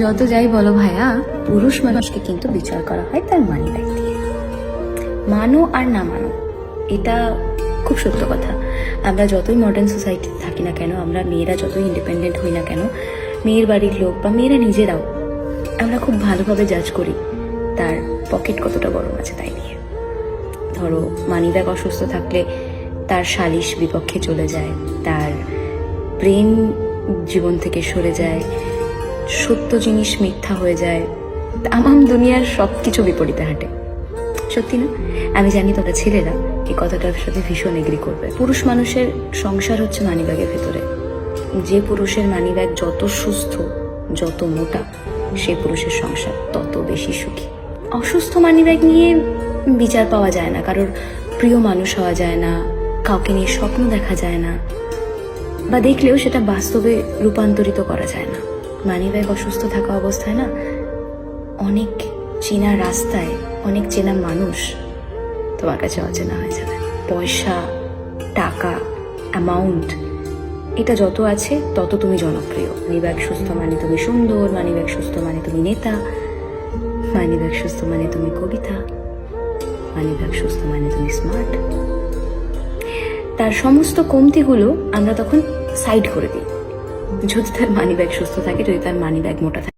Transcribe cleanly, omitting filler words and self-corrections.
যত যাই বলো ভাইয়া, পুরুষ মানুষকে কিন্তু বিচার করা হয় তার মানি ব্যাগ দিয়ে। মানো আর না মানো, এটা খুব সত্য কথা। আমরা যতই মডার্ন সোসাইটিতে থাকি না কেন, আমরা মেয়েরা যতই ইন্ডিপেন্ডেন্ট হই না কেন, মেয়ের বাড়ির লোক বা মেয়েরা নিজেরাও আমরা খুব ভালোভাবে জাজ করি তার পকেট কতটা বড় আছে তাই নিয়ে। ধরো মানি ব্যাগ অসুস্থ থাকলে তার সালিশ বিপক্ষে চলে যায়, তার প্রেম জীবন থেকে সরে যায়, সত্য জিনিস মিথ্যা হয়ে যায়, তামাম দুনিয়ার সব কিছু বিপরীতে হাঁটে। সত্যি না? আমি জানি তোমরা ছেলেরা এই কথাটার সাথে ভীষণ এগ্রি করবে। পুরুষ মানুষের সংসার হচ্ছে মানিব্যাগের ভেতরে। যে পুরুষের মানিব্যাগ যত সুস্থ, যত মোটা, সে পুরুষের সংসার তত বেশি সুখী। অসুস্থ মানিব্যাগ নিয়ে বিচার পাওয়া যায় না, কারোর প্রিয় মানুষ হওয়া যায় না, কাউকে নিয়ে স্বপ্ন দেখা যায় না, বা দেখলেও সেটা বাস্তবে রূপান্তরিত করা যায় না। মানিব্যাগ অসুস্থ থাকা অবস্থায় না, অনেক চেনা রাস্তায় অনেক চেনা মানুষ তোমার কাছে অচেনা হয়ে যাবে। পয়সা, টাকা, অ্যামাউন্ট, এটা যত আছে তত তুমি জনপ্রিয়। মানিব্যাগ সুস্থ মানে তুমি সুন্দর, মানিব্যাগ সুস্থ মানে তুমি নেতা, মানিব্যাগ সুস্থ মানে তুমি কবিতা, মানিব্যাগ সুস্থ মানে তুমি স্মার্ট। তার সমস্ত কমতিগুলো আমরা তখন সাইড করে দিই যদি তার মানিব্যাগ সুস্থ থাকে, যদি তার মানিব্যাগ মোটা থাকে।